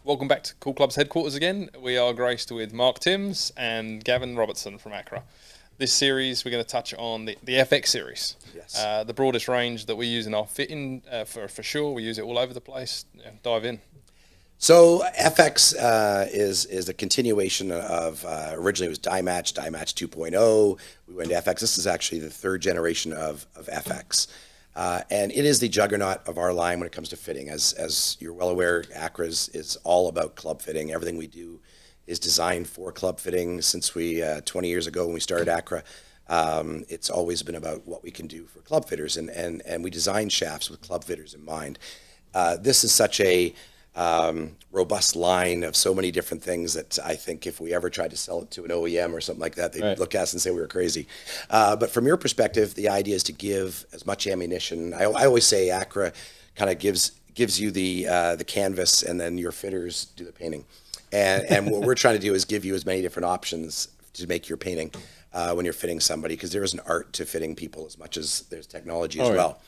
Welcome back to Cool Club's headquarters again. We are graced with Mark Timms and Gavin Robertson from Accra. This series, we're going to touch on the FX Series. Yes. The broadest range that we use in our fitting, for sure. We use it all over the place. Yeah, dive in. So FX is a continuation of originally it was Die Match 2.0. We went to FX. This is actually the third generation of FX. And it is the juggernaut of our line when it comes to fitting. As you're well aware, Accra is all about club fitting. Everything we do is designed for club fitting. Since 20 years ago when we started Accra, it's always been about what we can do for club fitters. And we design shafts with club fitters in mind. This is such a robust line of so many different things that I think if we ever tried to sell it to an OEM or something like that, they'd look at us and say we were crazy. But from your perspective, the idea is to give as much ammunition. I always say Accra kind of gives you the canvas, and then your fitters do the painting. And what we're trying to do is give you as many different options to make your painting when you're fitting somebody, because there is an art to fitting people as much as there's technology as well.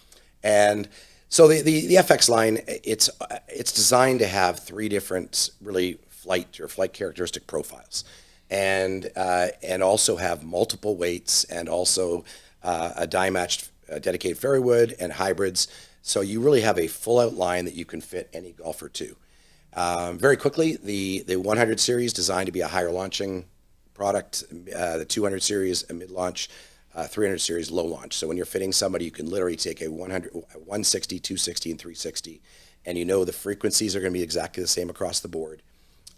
And so the FX line, it's designed to have three different really flight characteristic profiles, and also have multiple weights, and also a die matched dedicated fairway wood and hybrids. So you really have a full out line that you can fit any golfer to. Very quickly, the 100 series designed to be a higher launching product, the 200 series a mid launch. 300 series low launch. So when you're fitting somebody, you can literally take a 160, 260, and 360, and you know the frequencies are going to be exactly the same across the board,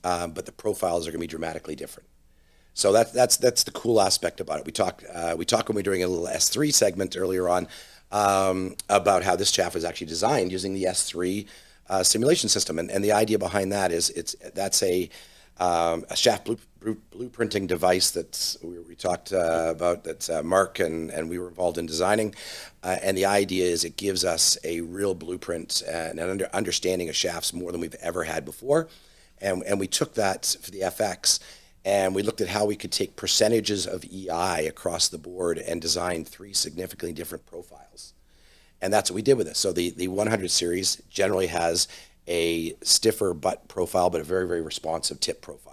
but the profiles are going to be dramatically different. So that's the cool aspect about it. We talked when we were doing a little S3 segment earlier on about how this shaft was actually designed using the S3 simulation system, and the idea behind that is that's a shaft blueprinting device that we talked about, that Mark and we were involved in designing, and the idea is it gives us a real blueprint and an understanding of shafts more than we've ever had before, and we took that for the FX, and we looked at how we could take percentages of EI across the board and design three significantly different profiles, and that's what we did with this. So the 100 series generally has a stiffer butt profile, but a very, very responsive tip profile.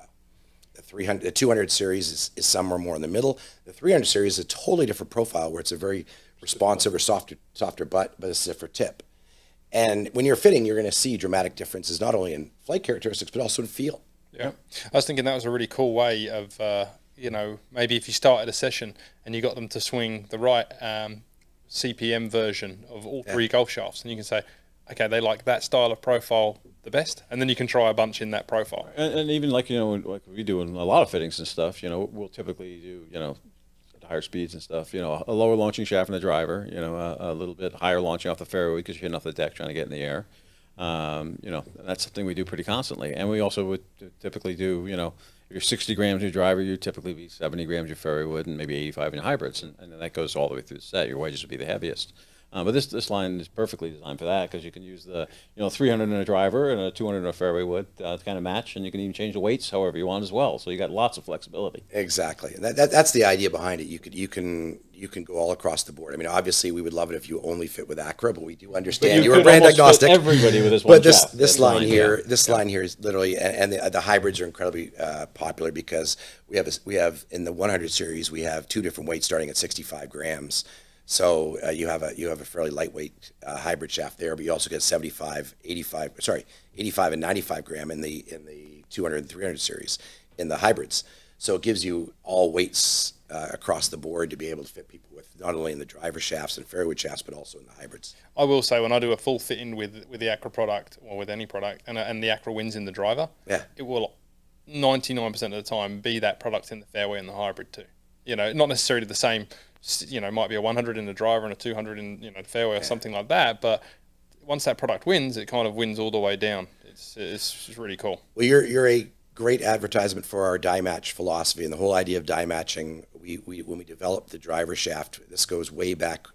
The 200 series is somewhere more in the middle. The 300 series is a totally different profile, where it's a very responsive or softer butt, but a stiffer tip. And when you're fitting, you're going to see dramatic differences, not only in flight characteristics, but also in feel. Yeah, I was thinking that was a really cool way of, maybe if you started a session and you got them to swing the right CPM version of all three golf shafts, and you can say, okay, they like that style of profile the best, and then you can try a bunch in that profile. And even like we do in a lot of fittings and stuff, we'll typically do at higher speeds and stuff, a lower launching shaft in the driver, a little bit higher launching off the fairway because you're hitting off the deck trying to get in the air. That's something we do pretty constantly, and we also would typically do, if you're 60 grams in your driver, you typically be 70 grams your fairway wood and maybe 85 in your hybrids, and then that goes all the way through the set. Your wedges would be the heaviest. But this line is perfectly designed for that, because you can use the 300 in a driver and a 200 in a fairway wood to kind of match, and you can even change the weights however you want as well. So you got lots of flexibility. Exactly. That's the idea behind it. You can go all across the board. I mean, obviously, we would love it if you only fit with Accra, but we do understand you are brand agnostic. Everybody with this one. But this line here is literally, and the hybrids are incredibly popular, because we have in the 100 series we have two different weights starting at 65 grams. So you have a fairly lightweight hybrid shaft there, but you also get 85 and 95 gram in the 200 and 300 series in the hybrids. So it gives you all weights across the board to be able to fit people with, not only in the driver shafts and fairway shafts, but also in the hybrids. I will say, when I do a full fit-in with the Accra product, or with any product, and the Accra wins in the driver, it will 99% of the time be that product in the fairway and the hybrid too. Not necessarily the same. Might be a 100 in the driver and a 200 in the fairway or something like that. But once that product wins, it kind of wins all the way down. It's really cool. Well, you're a great advertisement for our die match philosophy, and the whole idea of die matching. When we developed the driver shaft, this goes way back.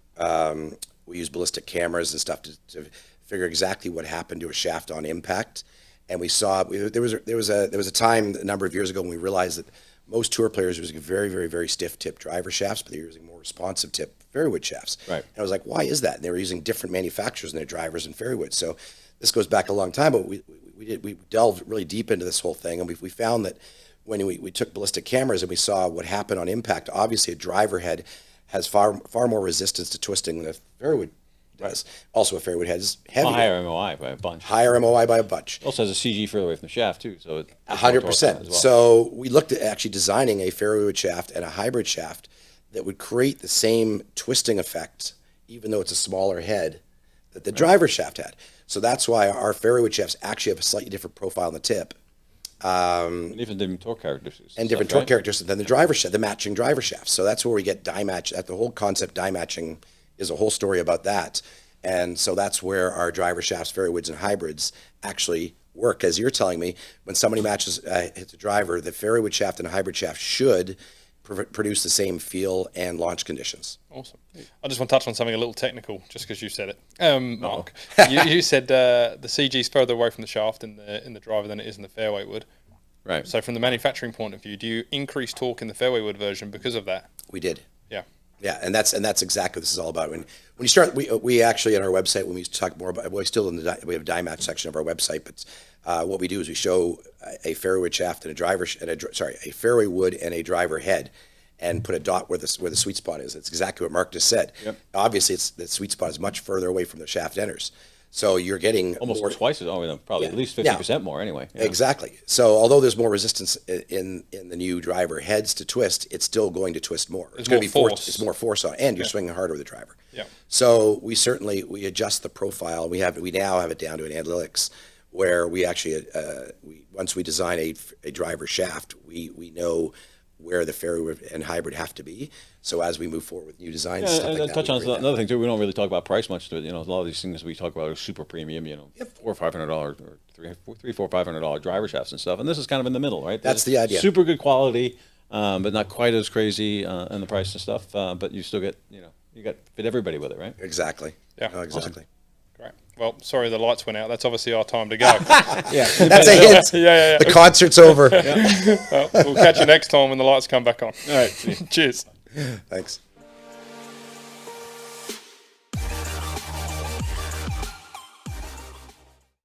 We use ballistic cameras and stuff to figure exactly what happened to a shaft on impact, and we saw there was a time a number of years ago when we realized that most tour players are using very, very, very stiff tip driver shafts, but they're using more responsive tip fairway wood shafts. Right. And I was like, why is that? And they were using different manufacturers in their drivers and fairway wood. So this goes back a long time, but we delved really deep into this whole thing, and we found that when we took ballistic cameras and we saw what happened on impact, obviously a driver head has far more resistance to twisting than a fairway wood does. Also, a fairway wood head is heavier. Higher MOI by a bunch. Higher MOI by a bunch. Also has a CG further away from the shaft too, so it 100%. So we looked at actually designing a fairway wood shaft and a hybrid shaft that would create the same twisting effect, even though it's a smaller head, that the driver shaft had. So that's why our fairway wood shafts actually have a slightly different profile on the tip. And even different torque characteristics. And different torque characteristics than the driver shaft, the matching driver shaft. So that's where we get die match. The whole concept die matching is a whole story about that. And so that's where our driver shafts, fairway woods, and hybrids actually work. As you're telling me, when somebody hits a driver, the fairway wood shaft and a hybrid shaft should produce the same feel and launch conditions. Awesome. I just want to touch on something a little technical, just because you said it, Mark. You said the CG is further away from the shaft in the driver than it is in the fairway wood. Right. So from the manufacturing point of view, do you increase torque in the fairway wood version because of that? We did. Yeah. Yeah, and that's exactly what this is all about. When you start, we actually on our website, when we talk more about, we have a die match section of our website, but what we do is we show a fairway wood shaft and a fairway wood and a driver head, and put a dot where the sweet spot is. It's exactly what Mark just said. Yep. Obviously, the sweet spot is much further away from the shaft enders, so you're getting almost more, twice as probably at least 50% more anyway. Yeah. Exactly. So although there's more resistance in the new driver heads to twist, it's still going to twist more. It's going more to be force. force. It's more force on, and you're swinging harder with the driver. Yeah. So we adjust the profile. We now have it down to an analytics where we actually once we design a driver shaft, we know where the fairway and hybrid have to be. So as we move forward with new designs, stuff like that, touch on another thing too. We don't really talk about price much. A lot of these things we talk about are super premium. $400 or $500 or $500 driver shafts and stuff. And this is kind of in the middle, right? That's the idea. Super good quality, but not quite as crazy in the price and stuff. But you still get you got fit everybody with it, right? Exactly. Yeah. No, exactly. Awesome. Great. Well, sorry the lights went out. That's obviously our time to go. Yeah. That's a hint. Yeah. The concert's over. Well, we'll catch you next time when the lights come back on. All right. Cheers. Thanks.